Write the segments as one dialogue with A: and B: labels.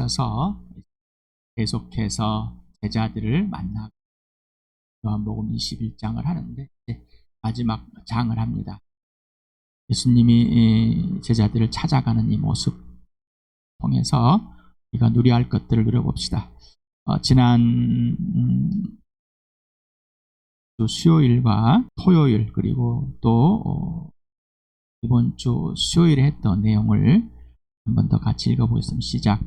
A: 가셔서 계속해서 제자들을 만나고 요한복음 21장을 하는데 마지막 장을 합니다. 예수님이 제자들을 찾아가는 이 모습 통해서 우리가 누려야 할 것들을 누려봅시다. 지난 수요일과 토요일 그리고 또 이번 주 수요일에 했던 내용을 한 번 더 같이 읽어보겠습니다. 시작.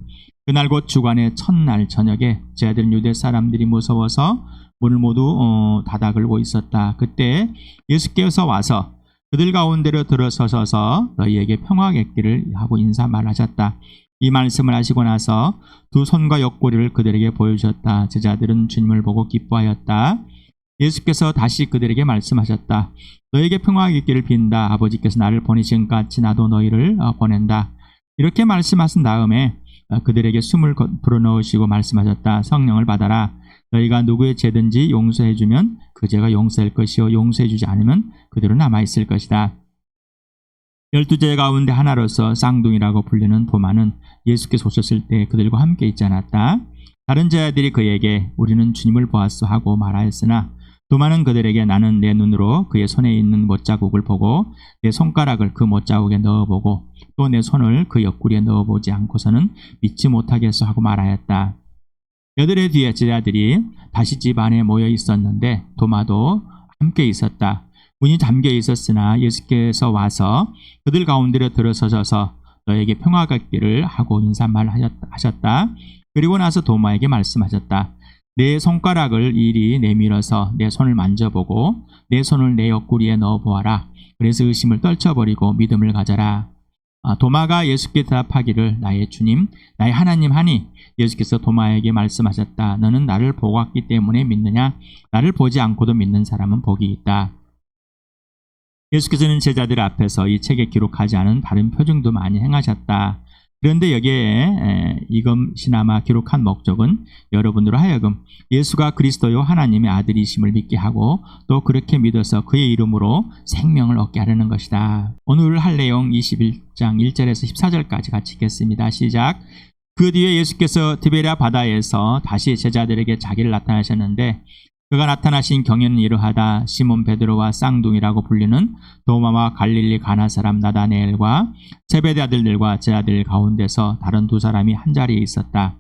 A: 그날 곧 주간의 첫날 저녁에 제자들은 유대 사람들이 무서워서 문을 모두 닫아 걸고 있었다. 그때 예수께서 와서 그들 가운데로 들어서셔서 너희에게 평화가 있기를 하고 인사말 하셨다. 이 말씀을 하시고 나서 두 손과 옆구리를 그들에게 보여주셨다. 제자들은 주님을 보고 기뻐하였다. 예수께서 다시 그들에게 말씀하셨다. 너에게 평화가 있기를 빈다. 아버지께서 나를 보내신 같이 나도 너희를 보낸다. 이렇게 말씀하신 다음에 그들에게 숨을 불어넣으시고 말씀하셨다. 성령을 받아라. 너희가 누구의 죄든지 용서해주면 그 죄가 용서할 것이요 용서해주지 않으면 그대로 남아있을 것이다. 12제자 가운데 하나로서 쌍둥이라고 불리는 도마는 예수께서 오셨을 때 그들과 함께 있지 않았다. 다른 제자들이 그에게 우리는 주님을 보았소 하고 말하였으나 도마는 그들에게 나는 내 눈으로 그의 손에 있는 못자국을 보고 내 손가락을 그 못자국에 넣어보고 또 내 손을 그 옆구리에 넣어보지 않고서는 믿지 못하겠소 하고 말하였다. 여들의 뒤에 제자들이 다시 집 안에 모여 있었는데 도마도 함께 있었다. 문이 잠겨 있었으나 예수께서 와서 그들 가운데로 들어서셔서 너에게 평화가 있기를 하고 인사말 하셨다. 그리고 나서 도마에게 말씀하셨다. 내 손가락을 이리 내밀어서 내 손을 만져보고 내 손을 내 옆구리에 넣어보아라. 그래서 의심을 떨쳐버리고 믿음을 가져라. 도마가 예수께 대답하기를 나의 주님, 나의 하나님 하니 예수께서 도마에게 말씀하셨다. 너는 나를 보고 왔기 때문에 믿느냐? 나를 보지 않고도 믿는 사람은 복이 있다. 예수께서는 제자들 앞에서 이 책에 기록하지 않은 다른 표징도 많이 행하셨다. 그런데 여기에 이것이나마 기록한 목적은 여러분으로 하여금 예수가 그리스도요 하나님의 아들이심을 믿게 하고 또 그렇게 믿어서 그의 이름으로 생명을 얻게 하려는 것이다. 오늘 할 내용 21장 1절에서 14절까지 같이 읽겠습니다. 시작. 그 뒤에 예수께서 디베랴 바다에서 다시 제자들에게 자기를 나타나셨는데 그가 나타나신 경연은 이러하다. 시몬 베드로와 쌍둥이라고 불리는 도마와 갈릴리 가나 사람 나다네엘과 제베데 아들들과 제자들 가운데서 다른 두 사람이 한자리에 있었다.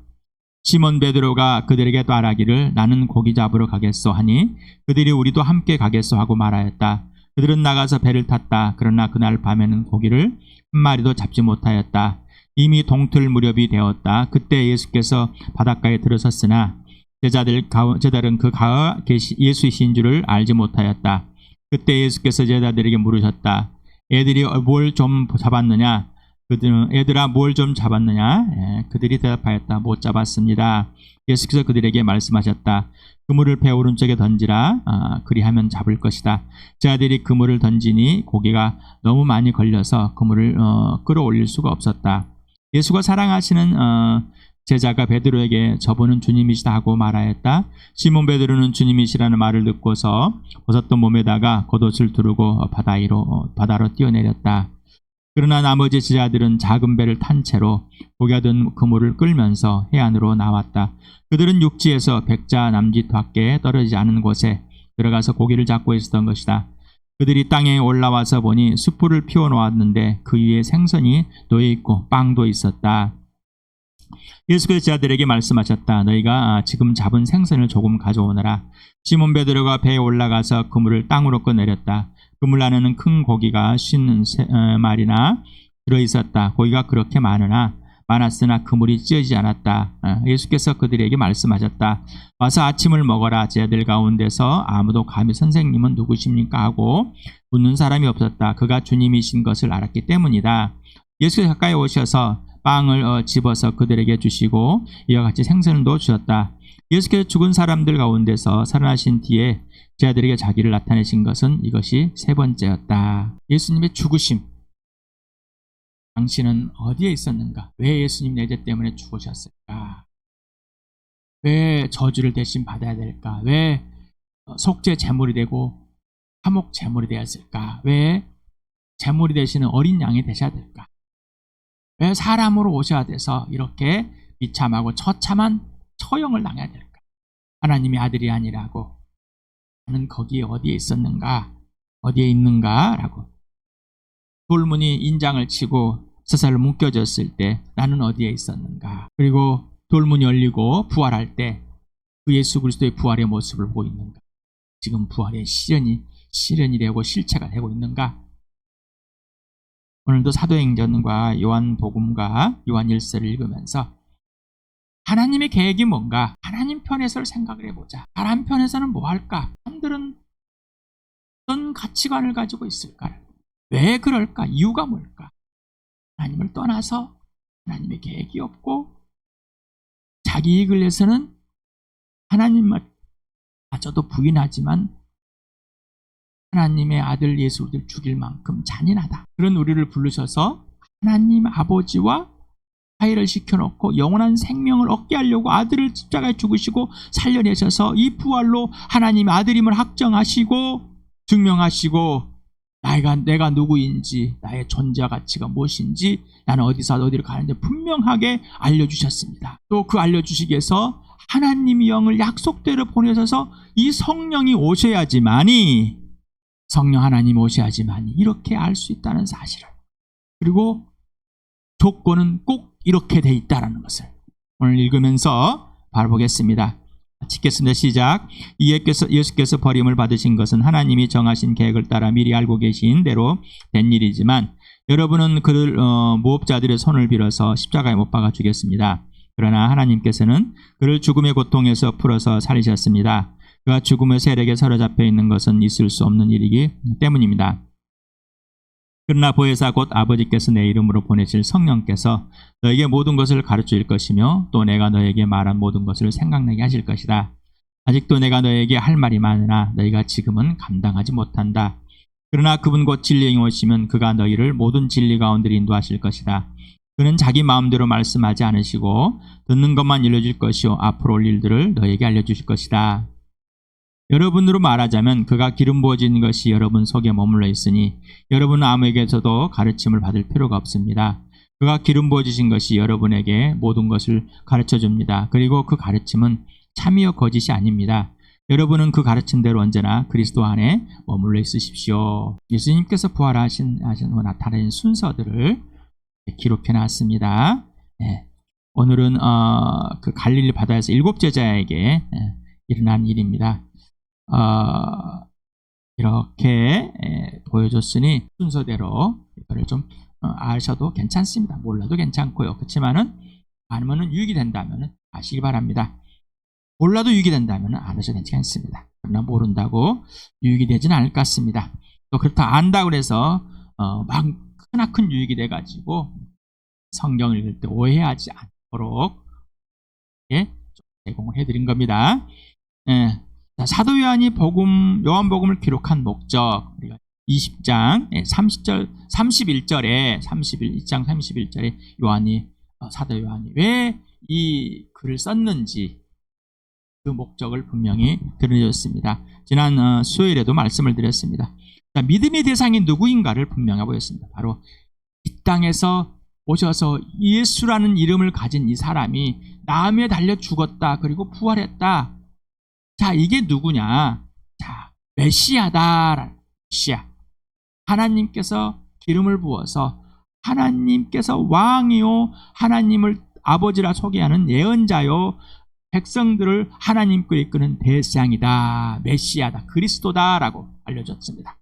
A: 시몬 베드로가 그들에게 말하기를 나는 고기 잡으러 가겠소 하니 그들이 우리도 함께 가겠소 하고 말하였다. 그들은 나가서 배를 탔다. 그러나 그날 밤에는 고기를 한 마리도 잡지 못하였다. 이미 동틀 무렵이 되었다. 그때 예수께서 바닷가에 들어섰으나 제자들은 그가 예수이신 줄을 알지 못하였다. 그때 예수께서 제자들에게 물으셨다. 애들이 뭘 좀 잡았느냐? 애들아 뭘 좀 잡았느냐? 그들이 대답하였다. 못 잡았습니다. 예수께서 그들에게 말씀하셨다. 그물을 배 오른쪽에 던지라. 그리하면 잡을 것이다. 제자들이 그물을 던지니 고기가 너무 많이 걸려서 그물을 끌어올릴 수가 없었다. 예수가 사랑하시는 제자가 베드로에게 저분은 주님이시다 하고 말하였다. 시몬 베드로는 주님이시라는 말을 듣고서 벗었던 몸에다가 겉옷을 두르고 바다로 뛰어내렸다. 그러나 나머지 제자들은 작은 배를 탄 채로 고기가 든 그물을 끌면서 해안으로 나왔다. 그들은 육지에서 백자 남짓 밖에 떨어지지 않은 곳에 들어가서 고기를 잡고 있었던 것이다. 그들이 땅에 올라와서 보니 숯불을 피워놓았는데 그 위에 생선이 놓여있고 빵도 있었다. 예수께서 제자들에게 말씀하셨다. 너희가 지금 잡은 생선을 조금 가져오너라. 시몬 베드로가 배에 올라가서 그물을 땅으로 꺼내렸다. 그물 안에는 큰 고기가 50마리나 들어있었다. 고기가 그렇게 많았으나 그물이 찢어지지 않았다. 예수께서 그들에게 말씀하셨다. 와서 아침을 먹어라. 제자들 가운데서 아무도 감히 선생님은 누구십니까? 하고 묻는 사람이 없었다. 그가 주님이신 것을 알았기 때문이다. 예수께서 가까이 오셔서 빵을 집어서 그들에게 주시고 이와 같이 생선도 주셨다. 예수께서 죽은 사람들 가운데서 살아나신 뒤에 제자들에게 자기를 나타내신 것은 이것이 세 번째였다. 예수님의 죽으심. 당신은 어디에 있었는가? 왜 예수님 내 죄 때문에 죽으셨을까? 왜 저주를 대신 받아야 될까? 왜 속죄 제물이 되고 화목 제물이 되었을까? 왜 제물이 되시는 어린 양이 되셔야 될까? 왜 사람으로 오셔야 돼서 이렇게 비참하고 처참한 처형을 당해야 될까? 하나님의 아들이 아니라고. 나는 거기에 어디에 있었는가? 어디에 있는가? 라고. 돌문이 인장을 치고 서살로 묶여졌을 때 나는 어디에 있었는가? 그리고 돌문이 열리고 부활할 때 그 예수 그리스도의 부활의 모습을 보고 있는가? 지금 부활의 실현이 되고 실체가 되고 있는가? 오늘도 사도행전과 요한복음과 요한일서를 읽으면서 하나님의 계획이 뭔가? 하나님 편에서를 생각을 해보자. 하나님 편에서는 뭐 할까? 사람들은 어떤 가치관을 가지고 있을까? 왜 그럴까? 이유가 뭘까? 하나님을 떠나서 하나님의 계획이 없고 자기 이익을 위해서는 하나님마저도 부인하지만 하나님의 아들 예수를 죽일 만큼 잔인하다. 그런 우리를 부르셔서 하나님 아버지와 화해를 시켜놓고 영원한 생명을 얻게 하려고 아들을 십자가에 죽으시고 살려내셔서 이 부활로 하나님의 아들임을 확정하시고 증명하시고 내가 누구인지, 나의 존재 가치가 무엇인지, 나는 어디를 가는지 분명하게 알려주셨습니다. 또 그 알려주시기 위해서 하나님의 영을 약속대로 보내셔서 이 성령이 오셔야지만이, 성령 하나님 오셔야지만이 이렇게 알 수 있다는 사실을, 그리고 조건은 꼭 이렇게 돼 있다는 것을 오늘 읽으면서 바라보겠습니다. 찍겠습니다. 시작. 예수께서 버림을 받으신 것은 하나님이 정하신 계획을 따라 미리 알고 계신 대로 된 일이지만 여러분은 그를 무업자들의 손을 빌어서 십자가에 못 박아 죽였습니다. 그러나 하나님께서는 그를 죽음의 고통에서 풀어서 살리셨습니다. 그가 죽음의 세력에 사로잡혀 있는 것은 있을 수 없는 일이기 때문입니다. 그러나 보혜사 곧 아버지께서 내 이름으로 보내실 성령께서 너에게 모든 것을 가르칠 것이며 또 내가 너에게 말한 모든 것을 생각나게 하실 것이다. 아직도 내가 너에게 할 말이 많으나 너희가 지금은 감당하지 못한다. 그러나 그분 곧 진리의 영이 오시면 그가 너희를 모든 진리 가운데로 인도하실 것이다. 그는 자기 마음대로 말씀하지 않으시고 듣는 것만 일러줄 것이요 앞으로 올 일들을 너에게 알려주실 것이다. 여러분으로 말하자면 그가 기름 부어진 것이 여러분 속에 머물러 있으니 여러분은 아무에게서도 가르침을 받을 필요가 없습니다. 그가 기름 부어주신 것이 여러분에게 모든 것을 가르쳐줍니다. 그리고 그 가르침은 참이요 거짓이 아닙니다. 여러분은 그 가르침대로 언제나 그리스도 안에 머물러 있으십시오. 예수님께서 부활하신 나타낸 순서들을 기록해 놨습니다. 오늘은 그 갈릴리 바다에서 7 제자에게 일어난 일입니다. 이렇게 보여줬으니 순서대로 이거를 좀 아셔도 괜찮습니다. 몰라도 괜찮고요. 그렇지만은 알면은 유익이 된다면 아시기 바랍니다. 몰라도 유익이 된다면 알아셔도 괜찮습니다. 그러나 모른다고 유익이 되지는 않을 것 같습니다. 또 그렇다 안다고 해서 막 크나큰 유익이 돼가지고 성경을 읽을 때 오해하지 않도록 제공을 해드린 겁니다. 사도 요한이 요한복음을 기록한 목적, 우리가 20장 31절에 2장 31절에 사도 요한이 왜 이 글을 썼는지 그 목적을 분명히 드러내줬습니다. 지난 수요일에도 말씀을 드렸습니다. 믿음의 대상이 누구인가를 분명해 보였습니다. 바로 이 땅에서 오셔서 예수라는 이름을 가진 이 사람이 나음에 달려 죽었다. 그리고 부활했다. 자, 이게 누구냐? 자, 메시아다. 메시아. 하나님께서 기름을 부어서 하나님께서 왕이요, 하나님을 아버지라 소개하는 예언자요, 백성들을 하나님께 이끄는 대상이다. 메시아다. 그리스도다라고 알려졌습니다.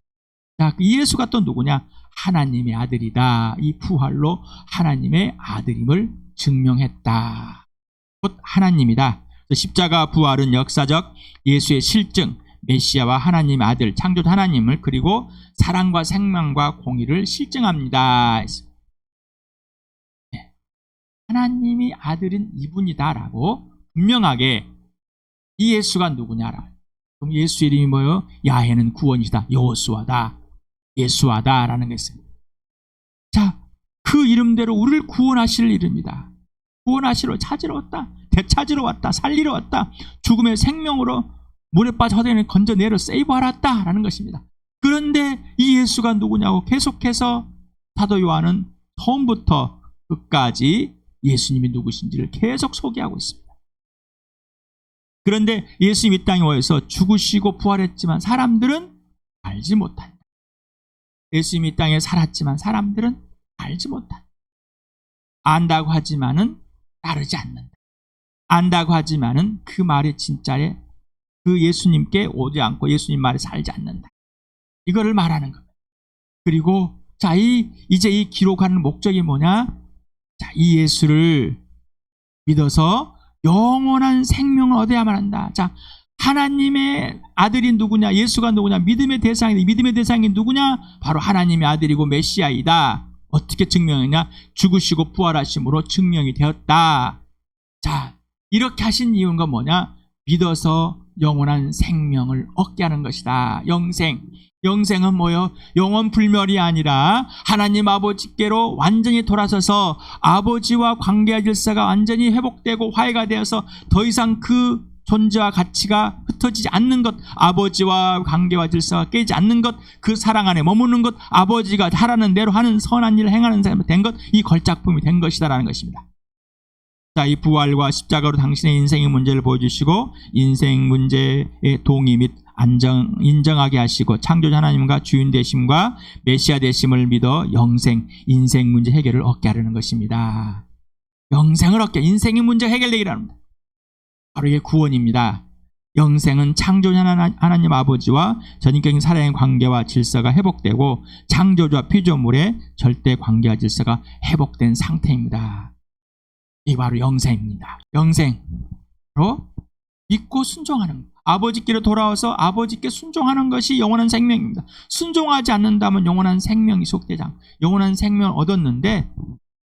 A: 자, 그 예수가 또 누구냐? 하나님의 아들이다. 이 부활로 하나님의 아들임을 증명했다. 곧 하나님이다. 십자가 부활은 역사적 예수의 실증, 메시아와 하나님의 아들, 창조주 하나님을, 그리고 사랑과 생명과 공의를 실증합니다. 하나님이 아들인 이분이다라고 분명하게 이 예수가 누구냐라. 그럼 예수 이름이 뭐예요? 야훼는 구원이다. 여호수아다. 예수아다라는 것입니다. 자, 그 이름대로 우리를 구원하실 이름이다. 구원하시러 찾으러 왔다. 되찾으러 왔다. 살리러 왔다. 죽음의 생명으로 물에 빠져 허대는 건져내려 세이브하러 왔다라는 것입니다. 그런데 이 예수가 누구냐고 계속해서 사도 요한은 처음부터 끝까지 예수님이 누구신지를 계속 소개하고 있습니다. 그런데 예수님이 이 땅에 오셔서 죽으시고 부활했지만 사람들은 알지 못한다. 예수님이 이 땅에 살았지만 사람들은 알지 못한다. 안다고 하지만은 따르지 않는다. 안다고 하지만은 그 말이 진짜에 그 예수님께 오지 않고 예수님 말에 살지 않는다. 이거를 말하는 겁니다. 그리고 자, 이제 이 기록하는 목적이 뭐냐? 자, 이 예수를 믿어서 영원한 생명을 얻어야만 한다. 자, 하나님의 아들이 누구냐? 예수가 누구냐? 믿음의 대상이 누구냐? 바로 하나님의 아들이고 메시아이다. 어떻게 증명했냐? 죽으시고 부활하심으로 증명이 되었다. 자, 이렇게 하신 이유가 뭐냐? 믿어서 영원한 생명을 얻게 하는 것이다. 영생은 뭐요? 영원 불멸이 아니라 하나님 아버지께로 완전히 돌아서서 아버지와 관계의 질서가 완전히 회복되고 화해가 되어서 더 이상 그 존재와 가치가 흩어지지 않는 것, 아버지와 관계와 질서가 깨지지 않는 것, 그 사랑 안에 머무는 것, 아버지가 하라는 대로 하는 선한 일을 행하는 사람이 된 것, 이 걸작품이 된 것이다라는 것입니다. 자, 이 부활과 십자가로 당신의 인생의 문제를 보여주시고 인생 문제의 동의 및 인정하게 하시고 창조자 하나님과 주인 되심과 메시아 되심을 믿어 인생 문제 해결을 얻게 하려는 것입니다. 영생을 얻게, 인생의 문제 해결되기를 합니다. 바로 이게 구원입니다. 영생은 창조자 하나님 아버지와 전인격인 사랑의 관계와 질서가 회복되고 창조주와 피조물의 절대 관계와 질서가 회복된 상태입니다. 이게 바로 영생입니다. 영생, 바로 믿고 순종하는 것. 아버지께로 돌아와서 아버지께 순종하는 것이 영원한 생명입니다. 순종하지 않는다면 영원한 생명이 속되지 않고 영원한 생명을 얻었는데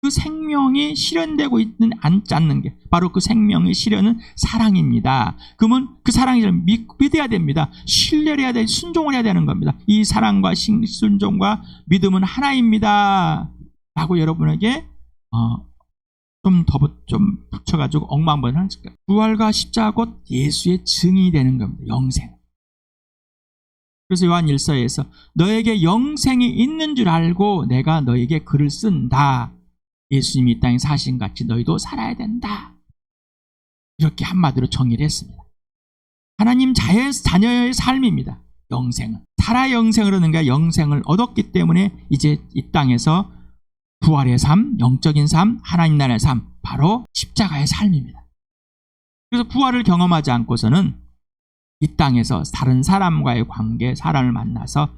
A: 그 생명이 실현되고 않지 않는 게 바로 그 생명의 실현은 사랑입니다. 그러면 그 사랑을 믿어야 됩니다. 신뢰를 해야 돼, 순종을 해야 되는 겁니다. 이 사랑과 순종과 믿음은 하나입니다. 라고 여러분에게 좀 붙여가지고 엉망 한번 하는 거예요. 부활과 십자가 곧 예수의 증인이 되는 겁니다. 영생. 그래서 요한 1서에서 너에게 영생이 있는 줄 알고 내가 너에게 글을 쓴다. 예수님이 이 땅에 사신 같이 너희도 살아야 된다. 이렇게 한마디로 정의를 했습니다. 하나님 자녀의 삶입니다. 영생은. 살아 영생을 얻는 게 영생을 얻었기 때문에 이제 이 땅에서 부활의 삶, 영적인 삶, 하나님 나라의 삶, 바로 십자가의 삶입니다. 그래서 부활을 경험하지 않고서는 이 땅에서 다른 사람과의 관계, 사람을 만나서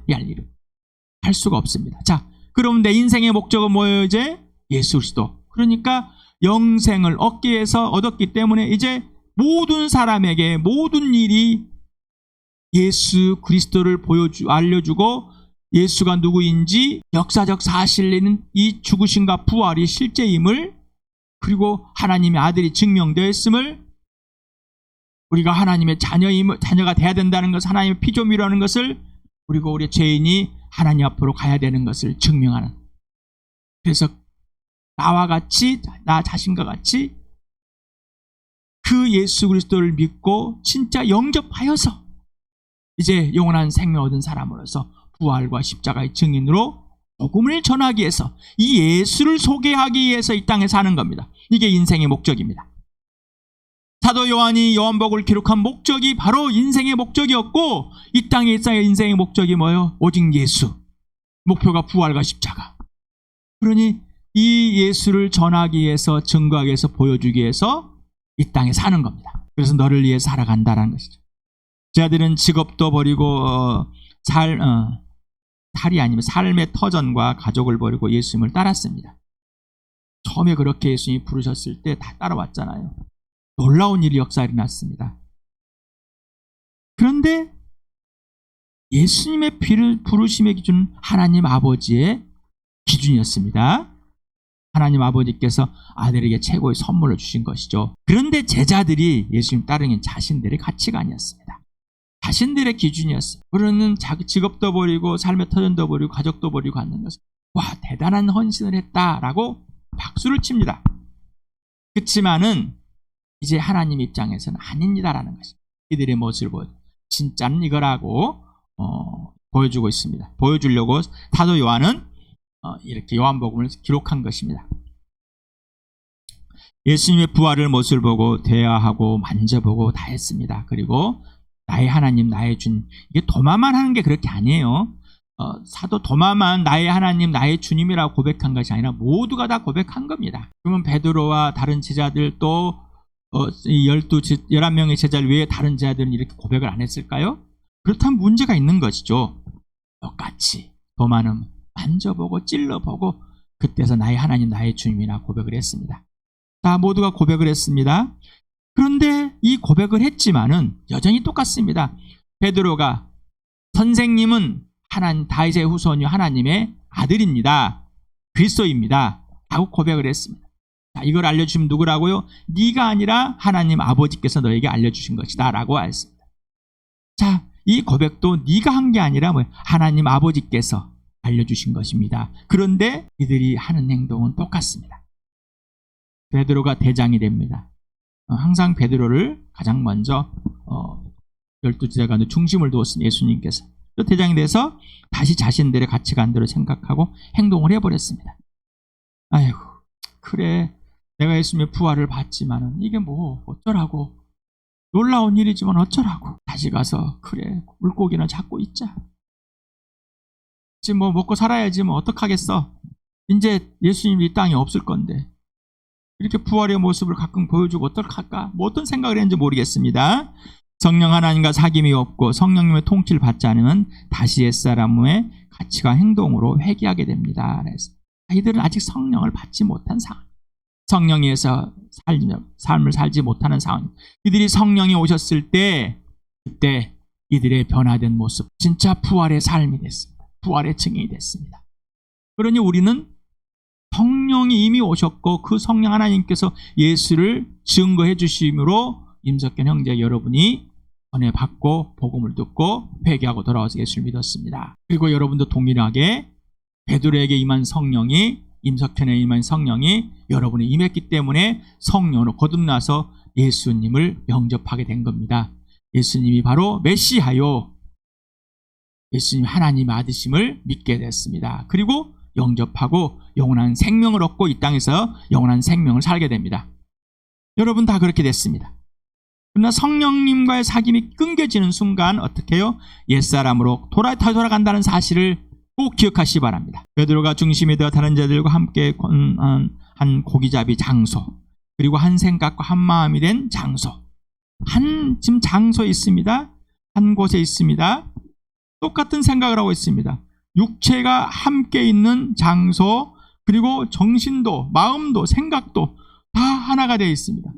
A: 할 수가 없습니다. 자, 그럼 내 인생의 목적은 뭐예요? 이제 예수 그리스도. 그러니까 영생을 얻기 위해서 얻었기 때문에 이제 모든 사람에게 모든 일이 예수 그리스도를 알려주고 예수가 누구인지 역사적 사실인 이 죽으심과 부활이 실제임을, 그리고 하나님의 아들이 증명되었음을, 우리가 하나님의 자녀가 돼야 된다는 것을, 하나님의 피조물이라는 것을, 그리고 우리 죄인이 하나님 앞으로 가야 되는 것을 증명하는. 그래서 나와 같이, 나 자신과 같이 그 예수 그리스도를 믿고 진짜 영접하여서 이제 영원한 생명 얻은 사람으로서 부활과 십자가의 증인으로 복음을 전하기 위해서, 이 예수를 소개하기 위해서 이 땅에 사는 겁니다. 이게 인생의 목적입니다. 사도 요한이 요한복음을 기록한 목적이 바로 인생의 목적이었고, 이 땅에 있어야 인생의 목적이 뭐예요? 오직 예수. 목표가 부활과 십자가. 그러니 이 예수를 전하기 위해서, 증거하기 위해서, 보여주기 위해서 이 땅에 사는 겁니다. 그래서 너를 위해 살아간다는 것이죠. 제 아들은 직업도 버리고 살이 아니면 삶의 터전과 가족을 버리고 예수님을 따랐습니다. 처음에 그렇게 예수님이 부르셨을 때 다 따라왔잖아요. 놀라운 일이 역사에 일어났습니다. 그런데 예수님의 부르심의 기준은 하나님 아버지의 기준이었습니다. 하나님 아버지께서 아들에게 최고의 선물을 주신 것이죠. 그런데 제자들이 예수님 따르는 자신들의 가치관이었습니다. 자신들의 기준이었어요. 그러는 자기 직업도 버리고 삶의 터전도 버리고 가족도 버리고 하는 것은 와, 대단한 헌신을 했다라고 박수를 칩니다. 그렇지만은 이제 하나님 입장에서는 아닙니다라는 것입니다. 이들의 모습을 진짜는 이거라고 보여주고 있습니다. 보여주려고 사도 요한은 이렇게 요한복음을 기록한 것입니다. 예수님의 부활을 모습을 보고 대화하고 만져보고 다 했습니다. 그리고 나의 하나님, 나의 주님. 이게 도마만 하는 게 그렇게 아니에요. 사도 도마만 나의 하나님, 나의 주님이라고 고백한 것이 아니라 모두가 다 고백한 겁니다. 그러면 베드로와 다른 제자들 또 11명의 제자를 외에 다른 제자들은 이렇게 고백을 안 했을까요? 그렇다면 문제가 있는 것이죠. 똑같이 도마는 만져보고 찔러보고 그때서 나의 하나님, 나의 주님이라 고백을 했습니다. 다 모두가 고백을 했습니다. 그런데 이 고백을 했지만은 여전히 똑같습니다. 베드로가 선생님은 하나님, 다윗의 후손이요 하나님의 아들입니다. 그리스도입니다. 라고 고백을 했습니다. 자, 이걸 알려주면 누구라고요? 네가 아니라 하나님 아버지께서 너에게 알려주신 것이다 라고 했습니다. 자, 이 고백도 네가 한 게 아니라 하나님 아버지께서 알려주신 것입니다. 그런데 이들이 하는 행동은 똑같습니다. 베드로가 대장이 됩니다. 항상 베드로를 가장 먼저 12제자 가운데 중심을 두었은 예수님께서 또 대장이 돼서 다시 자신들의 가치관대로 생각하고 행동을 해버렸습니다. 아이고, 그래, 내가 예수님의 부활을 봤지만은 이게 뭐 어쩌라고, 놀라운 일이지만 어쩌라고. 다시 가서 그래, 물고기나 잡고 있자. 지금 뭐 먹고 살아야지, 뭐 어떡하겠어. 이제 예수님이 이 땅에 없을 건데 이렇게 부활의 모습을 가끔 보여주고 어떡할까? 뭐 어떤 생각을 했는지 모르겠습니다. 성령 하나님과 사귐이 없고 성령님의 통치를 받지 않으면 다시 옛사람의 가치와 행동으로 회개하게 됩니다. 그래서 이들은 아직 성령을 받지 못한 상황, 성령에서 삶을 살지 못하는 상황. 이들이 성령이 오셨을 때 그때 이들의 변화된 모습, 진짜 부활의 삶이 됐습니다. 부활의 증인이 됐습니다. 그러니 우리는 성령이 이미 오셨고 그 성령 하나님께서 예수를 증거해 주심으로 임석현 형제 여러분이 은혜 받고 복음을 듣고 회개하고 돌아와서 예수를 믿었습니다. 그리고 여러분도 동일하게 베드로에게 임한 성령이, 임석현에 임한 성령이 여러분에 임했기 때문에 성령으로 거듭나서 예수님을 영접하게 된 겁니다. 예수님이 바로 메시하요, 예수님 하나님의 아드심을 믿게 됐습니다. 그리고 영접하고 영원한 생명을 얻고 이 땅에서 영원한 생명을 살게 됩니다. 여러분 다 그렇게 됐습니다. 그러나 성령님과의 사귐이 끊겨지는 순간 어떻게 해요? 옛사람으로 돌아간다는 사실을 꼭 기억하시기 바랍니다. 베드로가 중심이 되어 다른 자들과 함께 한 고기잡이 장소, 그리고 한 생각과 한 마음이 된 장소, 지금 장소에 있습니다. 한 곳에 있습니다. 똑같은 생각을 하고 있습니다. 육체가 함께 있는 장소, 그리고 정신도 마음도 생각도 다 하나가 되어 있습니다.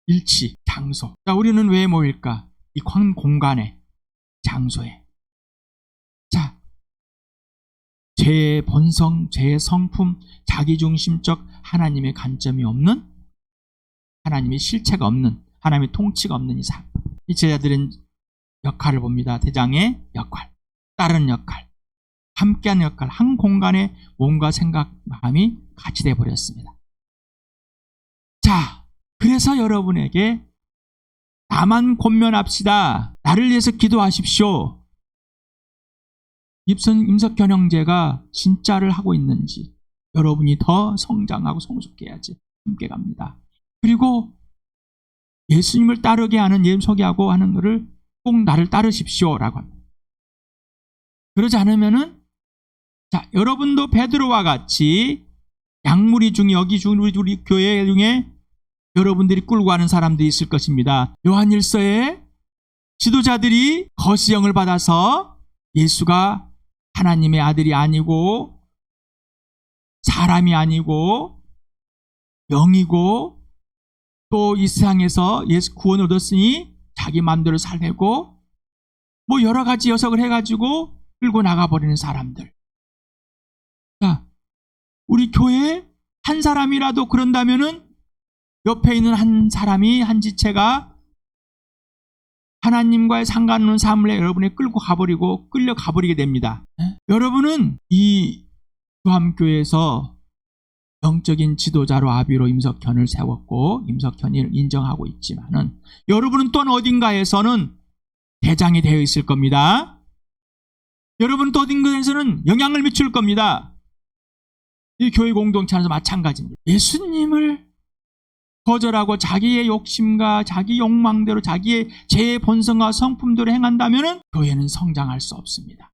A: 일치, 장소. 자, 우리는 왜 모일까? 이 공간에, 장소에. 자, 죄의 본성, 죄의 성품, 자기중심적 하나님의 관점이 없는, 하나님의 실체가 없는, 하나님의 통치가 없는 이상, 이 제자들은 역할을 봅니다. 대장의 역할, 다른 역할, 함께하는 역할, 한 공간에 몸과 생각, 마음이 같이 되어버렸습니다. 자, 그래서 여러분에게 나만 권면합시다, 나를 위해서 기도하십시오, 임석현 형제가 진짜를 하고 있는지 여러분이 더 성장하고 성숙해야지 함께 갑니다. 그리고 예수님을 따르게 하는, 예수 소개하고 하는 것을 꼭 나를 따르십시오 라고 합니다. 그러지 않으면은, 자, 여러분도 베드로와 같이 양무리 중에, 여기 우리 교회 중에 여러분들이 끌고 가는 사람들이 있을 것입니다. 요한일서에 지도자들이 거시형을 받아서 예수가 하나님의 아들이 아니고 사람이 아니고 영이고 또 이 세상에서 예수 구원을 얻었으니 자기 마음대로 살려고 뭐 여러 가지 해석을 해가지고 끌고 나가버리는 사람들. 자, 우리 교회에 한 사람이라도 그런다면은 옆에 있는 한 사람이, 한 지체가 하나님과의 상관없는 삶을 여러분이 끌고 가버리고 끌려가버리게 됩니다. 여러분은 이 주함교회에서 영적인 지도자로 아비로 임석현을 세웠고 임석현을 인정하고 있지만은 여러분은 또 어딘가에서는 대장이 되어 있을 겁니다. 여러분은 또 어딘가에서는 영향을 미칠 겁니다. 이 교회 공동체 안에서 마찬가지입니다. 예수님을 거절하고 자기의 욕심과 자기 욕망대로 자기의 제 본성과 성품대로 행한다면 교회는 성장할 수 없습니다.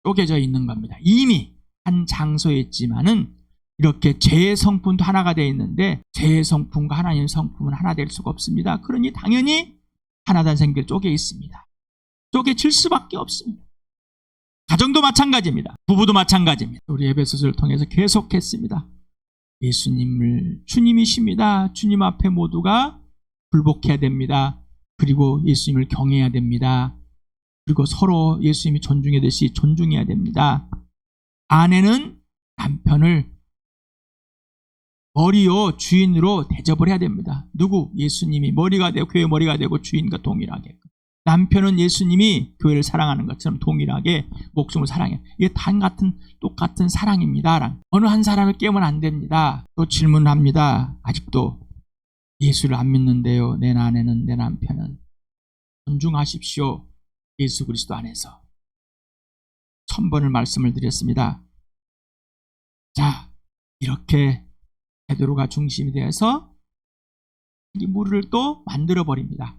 A: 쪼개져 있는 겁니다. 이미 한 장소에 있지만은 이렇게 제 성품도 하나가 되어 있는데 제 성품과 하나님의 성품은 하나 될 수가 없습니다. 그러니 당연히 하나단 생길 쪼개 있습니다. 쪼개질 수밖에 없습니다. 가정도 마찬가지입니다. 부부도 마찬가지입니다. 우리 에베소서를 통해서 계속했습니다. 예수님을 주님이십니다. 주님 앞에 모두가 굴복해야 됩니다. 그리고 예수님을 경외해야 됩니다. 그리고 서로 예수님이 존중하듯이 존중해야 됩니다. 아내는 남편을 머리요 주인으로 대접을 해야 됩니다. 누구? 예수님이 머리가 되고 교회 머리가 되고 주인과 동일하게. 남편은 예수님이 교회를 사랑하는 것처럼 동일하게 목숨을 사랑해요. 이게 똑같은 사랑입니다. 어느 한 사람을 깨면 안 됩니다. 또 질문합니다. 아직도 예수를 안 믿는데요. 내 아내는 내 남편은 존중하십시오. 예수 그리스도 안에서 1000번을 말씀을 드렸습니다. 자, 이렇게 베드로가 중심이 되어서 이 무리를 또 만들어 버립니다.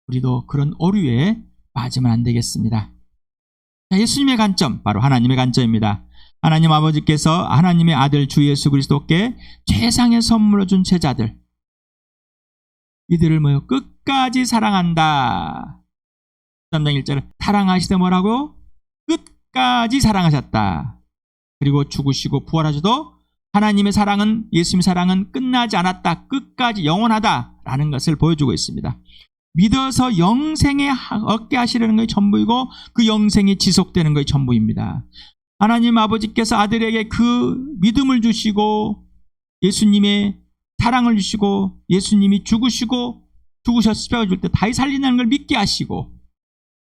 A: 우리도 그런 오류에 빠지면 안 되겠습니다. 자, 예수님의 관점, 바로 하나님의 관점입니다. 하나님 아버지께서 하나님의 아들 주 예수 그리스도께 최상의 선물로 준 제자들, 이들을 뭐요? 끝까지 사랑한다. 3장 1절에 사랑하시되 뭐라고? 끝까지 사랑하셨다. 그리고 죽으시고 부활하셔도 하나님의 사랑은, 예수님의 사랑은 끝나지 않았다. 끝까지 영원하다라는 것을 보여주고 있습니다. 믿어서 영생에 얻게 하시려는 것이 전부이고 그 영생이 지속되는 것이 전부입니다. 하나님 아버지께서 아들에게 그 믿음을 주시고 예수님의 사랑을 주시고 예수님이 죽으셔서 십자가 줄 때 다시 살린다는 걸 믿게 하시고,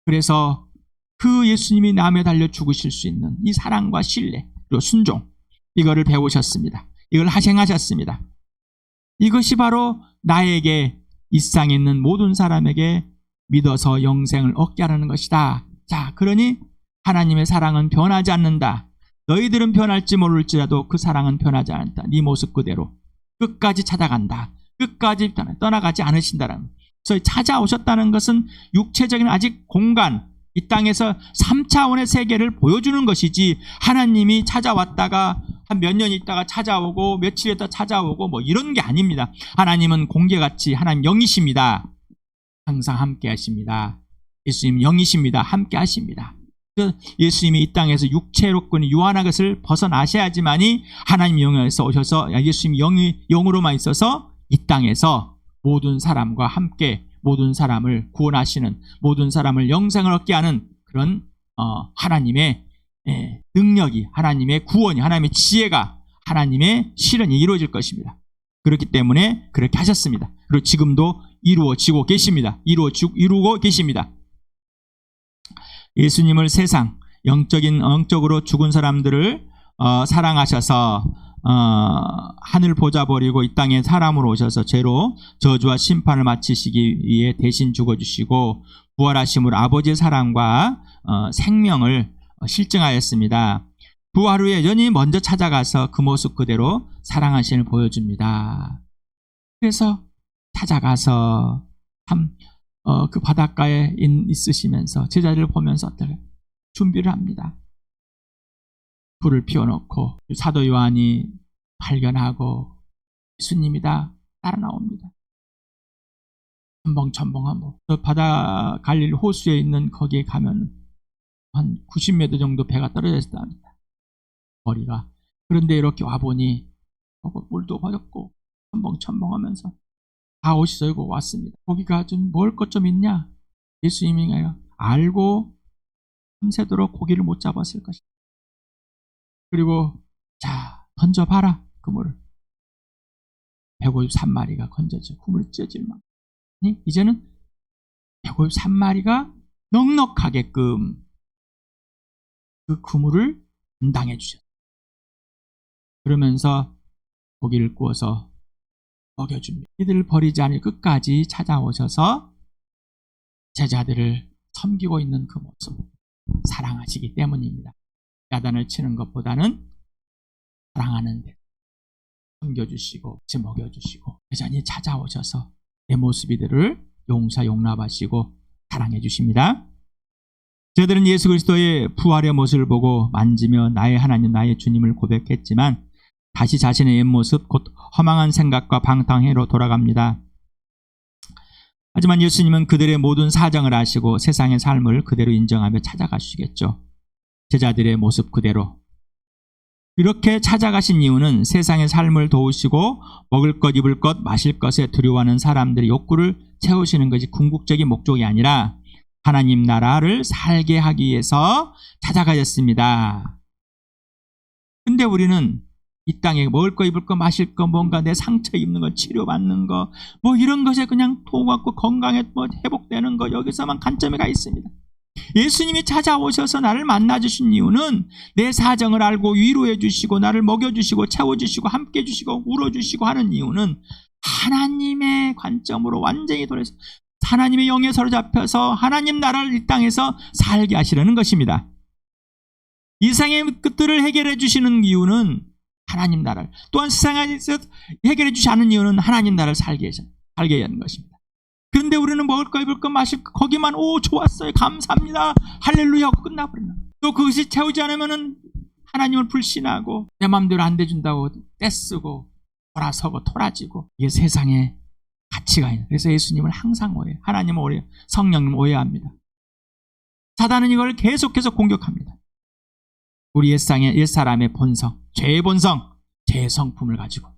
A: 그래서 그 예수님이 남에 달려 죽으실 수 있는 이 사랑과 신뢰 그리고 순종, 이거를 배우셨습니다. 이걸 하생하셨습니다. 이것이 바로 나에게 이 세상에 있는 모든 사람에게 믿어서 영생을 얻게 하라는 것이다. 자, 그러니 하나님의 사랑은 변하지 않는다. 너희들은 변할지 모를지라도 그 사랑은 변하지 않는다. 네 모습 그대로 끝까지 찾아간다. 끝까지 떠나가지 않으신다는. 그래서 찾아오셨다는 것은 육체적인 아직 공간, 이 땅에서 3차원의 세계를 보여주는 것이지, 하나님이 찾아왔다가 한 몇 년 있다가 찾아오고 며칠 있다가 찾아오고 뭐 이런 게 아닙니다. 하나님은 공개같이 하나님 영이십니다. 항상 함께 하십니다. 예수님 영이십니다. 함께 하십니다. 예수님이 이 땅에서 육체로군 유한한 것을 벗어나셔야지만이 하나님 영에서 오셔서 예수님 영으로만 있어서 이 땅에서 모든 사람과 함께 모든 사람을 구원하시는, 모든 사람을 영생을 얻게 하는 그런 하나님의 능력이, 하나님의 구원이, 하나님의 지혜가, 하나님의 실현이 이루어질 것입니다. 그렇기 때문에 그렇게 하셨습니다. 그리고 지금도 이루어지고 계십니다. 이루고 계십니다. 예수님을 세상 영적으로 죽은 사람들을 사랑하셔서 하늘 보좌 버리고 이 땅에 사람으로 오셔서 죄로 저주와 심판을 마치시기 위해 대신 죽어주시고 부활하심으로 아버지의 사랑과 생명을 실증하였습니다. 부활 후에 여전히 먼저 찾아가서 그 모습 그대로 사랑하심을 보여줍니다. 그래서 찾아가서 참 그 바닷가에 있으시면서 제자들을 보면서 어떻게 준비를 합니다. 불을 피워놓고 사도 요한이 발견하고 예수님이다 따라 나옵니다. 첨벙첨벙하고 바다 갈릴 호수에 있는 거기에 가면 한 90m 정도 배가 떨어져 있답니다. 거리가. 그런데 이렇게 와보니 물도 허옇고 첨벙첨벙하면서 다 오셔서 여기 왔습니다. 거기가 좀 먹을 것 좀 있냐? 예수님이 알고 밤새도록 고기를 못 잡았을 것이다. 그리고 자, 던져봐라 그물을. 153마리가 건져져 그물을 찢어질 만큼. 이제는 153마리가 넉넉하게끔 그 그물을 분당해 주셨어요. 그러면서 고기를 구워서 먹여줍니다. 이들을 버리지 않을 끝까지 찾아오셔서 제자들을 섬기고 있는 그 모습, 사랑하시기 때문입니다. 야단을 치는 것보다는 사랑하는 데 섬겨주시고 먹여주시고 여전히 찾아오셔서 내 모습 이들을 용납하시고 사랑해 주십니다. 저희들은 예수 그리스도의 부활의 모습을 보고 만지며 나의 하나님 나의 주님을 고백했지만 다시 자신의 옛 모습 곧 허망한 생각과 방탕해로 돌아갑니다. 하지만 예수님은 그들의 모든 사정을 아시고 세상의 삶을 그대로 인정하며 찾아가시겠죠. 제자들의 모습 그대로. 이렇게 찾아가신 이유는 세상의 삶을 도우시고 먹을 것, 입을 것, 마실 것에 두려워하는 사람들의 욕구를 채우시는 것이 궁극적인 목적이 아니라 하나님 나라를 살게 하기 위해서 찾아가셨습니다. 근데 우리는 이 땅에 먹을 거, 입을 거, 마실 거, 뭔가 내 상처 입는 거, 치료받는 거, 뭐 이런 것에 그냥 도움받고 건강에 뭐 회복되는 거, 여기서만 관점이 가 있습니다. 예수님이 찾아오셔서 나를 만나주신 이유는 내 사정을 알고 위로해 주시고 나를 먹여주시고 채워주시고 함께 해주시고 울어주시고 하는 이유는 하나님의 관점으로 완전히 돌아서 하나님의 영에 사로잡혀서 하나님 나라를 이 땅에서 살게 하시려는 것입니다. 이 세상의 끝들을 해결해 주시는 이유는 하나님 나라를, 또한 세상에서 해결해 주지 않은 이유는 하나님 나라를 살게 하는 것입니다. 그런데 우리는 먹을 거, 입을 거, 마실 거, 거기만 좋았어요, 감사합니다, 할렐루야 하고 끝나버리는 거예요. 또 그것이 채우지 않으면 하나님을 불신하고 내 마음대로 안 돼준다고 떼쓰고 돌아서고 토라지고, 이게 세상의 가치가 있는. 그래서 예수님을 항상 오해해요. 하나님을 오해해요. 성령님을 오해합니다. 사단은 이걸 계속해서 공격합니다. 우리 옛사람의 본성, 죄의 본성, 죄의 성품을 가지고.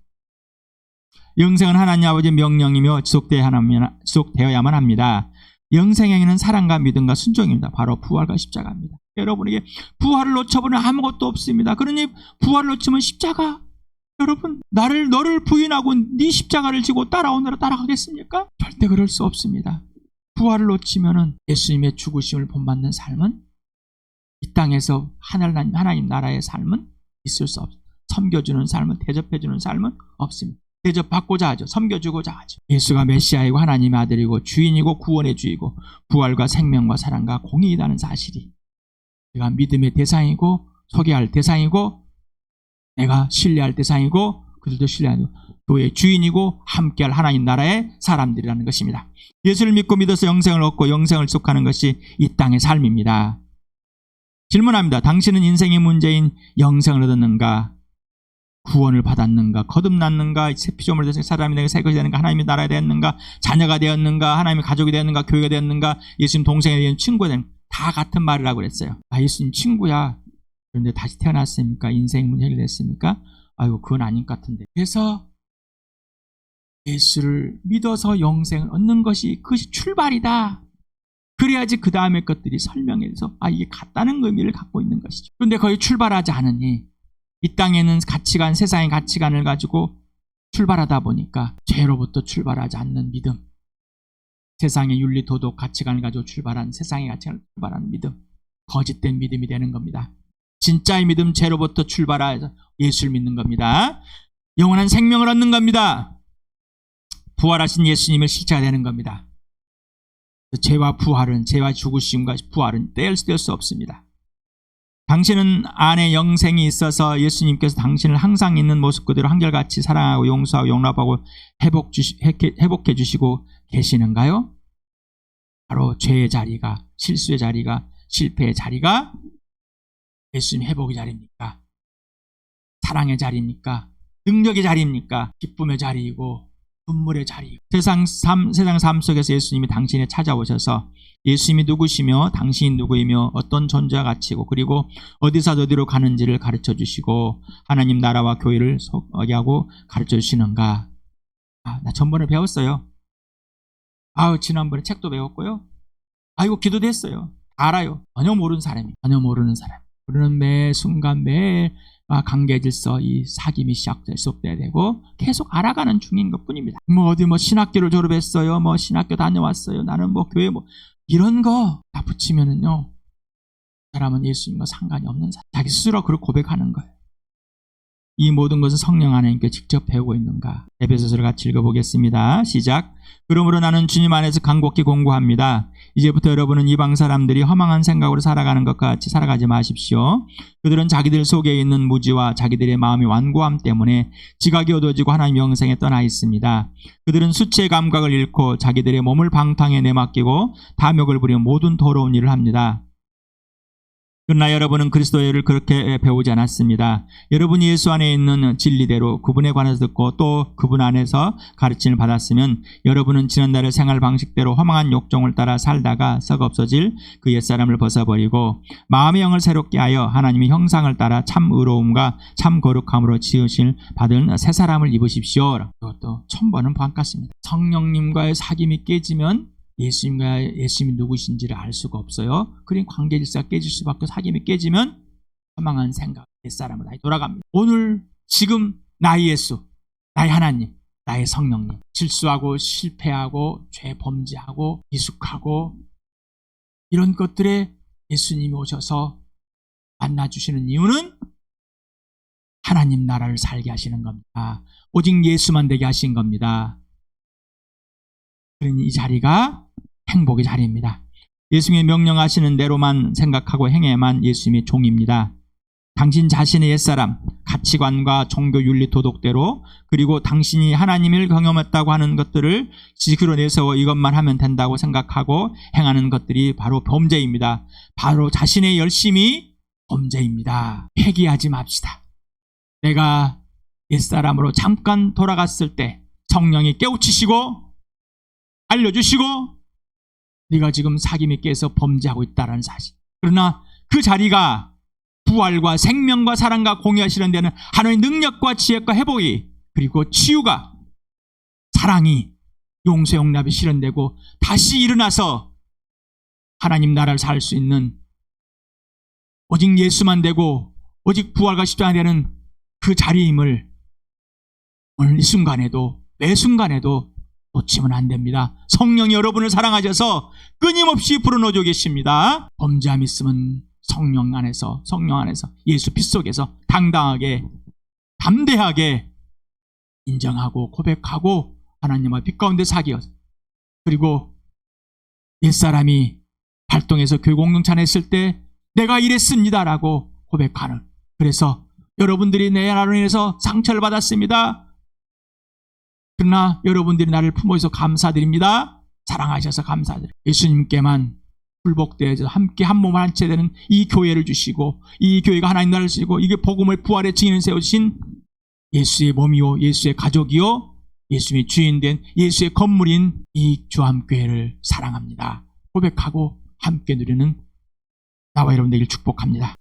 A: 영생은 하나님 아버지의 명령이며 지속되어야만 합니다. 영생에는 사랑과 믿음과 순종입니다. 바로 부활과 십자가입니다. 여러분에게 부활을 놓쳐보면 아무것도 없습니다. 그러니 부활을 놓치면 십자가. 여러분, 너를 부인하고 네 십자가를 지고 따라오느라 따라가겠습니까? 절대 그럴 수 없습니다. 부활을 놓치면은 예수님의 죽으심을 본받는 삶은, 이 땅에서 하나님 나라의 삶은 있을 수 없습니다. 섬겨주는 삶은, 대접해주는 삶은 없습니다. 대접받고자 하죠. 섬겨주고자 하죠. 예수가 메시아이고 하나님의 아들이고 주인이고 구원의 주이고 부활과 생명과 사랑과 공의이라는 사실이, 내가 믿음의 대상이고 소개할 대상이고 내가 신뢰할 대상이고 그들도 신뢰하고 교회의 주인이고 함께할 하나님 나라의 사람들이라는 것입니다. 예수를 믿고 믿어서 영생을 얻고 영생을 지속하는 것이 이 땅의 삶입니다. 질문합니다. 당신은 인생의 문제인 영생을 얻었는가? 구원을 받았는가? 거듭났는가? 새 피조물이 되서 사람이 되고 새 것이 되는가? 하나님의 나라에 되었는가? 자녀가 되었는가? 하나님의 가족이 되었는가? 교회가 되었는가? 예수님 동생에 대한 친구가 되는가? 다 같은 말을 하고 그랬어요. 예수님 친구야. 그런데 다시 태어났습니까? 인생 문제 해결됐습니까? 아이고, 그건 아닌 것 같은데. 그래서 예수를 믿어서 영생을 얻는 것이, 그것이 출발이다. 그래야지 그 다음의 것들이 설명해서 이게 같다는 의미를 갖고 있는 것이죠. 그런데 거의 출발하지 않으니 이 땅에는 가치관, 세상의 가치관을 가지고 출발하다 보니까 죄로부터 출발하지 않는 믿음, 세상의 윤리, 도덕, 가치관을 가지고 출발한 세상의 가치관을 출발하는 믿음, 거짓된 믿음이 되는 겁니다. 진짜의 믿음, 죄로부터 출발해서 예수를 믿는 겁니다. 영원한 생명을 얻는 겁니다. 부활하신 예수님을 실체가 되는 겁니다. 죄와 죽으심과 부활은 뗄 수 없습니다. 당신은 안에 영생이 있어서 예수님께서 당신을 항상 있는 모습 그대로 한결같이 사랑하고 용서하고 용납하고 회복해 주시고 계시는가요? 바로 죄의 자리가, 실수의 자리가, 실패의 자리가 예수님 회복의 자리입니까? 사랑의 자리입니까? 능력의 자리입니까? 기쁨의 자리이고 눈물의 자리. 세상 삶 속에서 예수님이 당신에 찾아오셔서 예수님이 누구시며 당신이 누구이며 어떤 존재와 가치고 그리고 어디서 어디로 가는지를 가르쳐 주시고 하나님 나라와 교회를 소개하고 가르쳐 주시는가? 나 전번에 배웠어요. 지난번에 책도 배웠고요. 이거 기도도 했어요. 알아요. 전혀 모르는 사람. 우리는 매 순간 매 관계 질서, 이 사귐이 시작돼야 되고 계속 알아가는 중인 것 뿐입니다. 어디 신학교를 졸업했어요. 신학교 다녀왔어요. 나는 교회 이런 거 다 붙이면은요, 사람은 예수님과 상관이 없는 사람. 자기 스스로 그렇게 고백하는 거예요. 이 모든 것은 성령 하나님께 직접 배우고 있는가? 에베소서를 같이 읽어보겠습니다. 시작. 그러므로 나는 주님 안에서 간곡히 공고합니다. 이제부터 여러분은 이방 사람들이 허망한 생각으로 살아가는 것과 같이 살아가지 마십시오. 그들은 자기들 속에 있는 무지와 자기들의 마음의 완고함 때문에 지각이 어두워지고 하나님의 영생에 떠나 있습니다. 그들은 수치의 감각을 잃고 자기들의 몸을 방탕에 내맡기고 탐욕을 부리며 모든 더러운 일을 합니다. 그러나 여러분은 그리스도를 그렇게 배우지 않았습니다. 여러분이 예수 안에 있는 진리대로 그분에 관해서 듣고 또 그분 안에서 가르침을 받았으면 여러분은 지난날의 생활 방식대로 허망한 욕정을 따라 살다가 썩 없어질 그 옛사람을 벗어버리고 마음의 영을 새롭게 하여 하나님의 형상을 따라 참 의로움과 참 거룩함으로 지으실 받은 새 사람을 입으십시오. 이것도 1000번은 반갑습니다. 성령님과의 사귐이 깨지면 예수님이 누구신지를 알 수가 없어요. 그런 관계 질서가 깨질 수밖에, 사귐이 깨지면 허망한 생각, 옛사람으로 다시 돌아갑니다. 오늘 지금 나의 예수, 나의 하나님, 나의 성령님, 실수하고 실패하고 죄 범죄하고 미숙하고 이런 것들에 예수님이 오셔서 만나주시는 이유는 하나님 나라를 살게 하시는 겁니다. 오직 예수만 되게 하신 겁니다. 그러니 이 자리가 행복의 자리입니다. 예수님이 명령하시는 대로만 생각하고 행해야만 예수님의 종입니다. 당신 자신의 옛사람, 가치관과 종교 윤리 도덕대로 그리고 당신이 하나님을 경험했다고 하는 것들을 지식으로 내세워 이것만 하면 된다고 생각하고 행하는 것들이 바로 범죄입니다. 바로 자신의 열심이 범죄입니다. 회개하지 맙시다. 내가 옛사람으로 잠깐 돌아갔을 때 성령이 깨우치시고 알려주시고 네가 지금 사귐에 깨서 범죄하고 있다는 사실. 그러나 그 자리가 부활과 생명과 사랑과 공유하시는 데는 하나님의 능력과 지혜과 회복이 그리고 치유가 사랑이 용서 용납이 실현되고 다시 일어나서 하나님 나라를 살 수 있는 오직 예수만 되고 오직 부활과 십자가 되는 그 자리임을 오늘 이 순간에도 매 순간에도 놓치면 안 됩니다. 성령이 여러분을 사랑하셔서 끊임없이 불어넣어주고 계십니다. 범죄함 있으면 성령 안에서 예수 피 속에서 당당하게 담대하게 인정하고 고백하고 하나님 앞 빛 가운데 사기어 그리고 옛사람이 활동해서 교회 공동체 안에 있을 때 내가 이랬습니다라고 고백하는, 그래서 여러분들이 내 나로 인해서 상처를 받았습니다. 그러나 여러분들이 나를 품어주셔서 감사드립니다. 사랑하셔서 감사드립니다. 예수님께만 불복되어서 함께 한 몸 한 채 되는 이 교회를 주시고 이 교회가 하나님 나라를 주시고 이게 복음을 부활의 증인을 세우신 예수의 몸이요 예수의 가족이요 예수님의 주인된 예수의 건물인 이 주암교회를 사랑합니다. 고백하고 함께 누리는 나와 여러분 되길 축복합니다.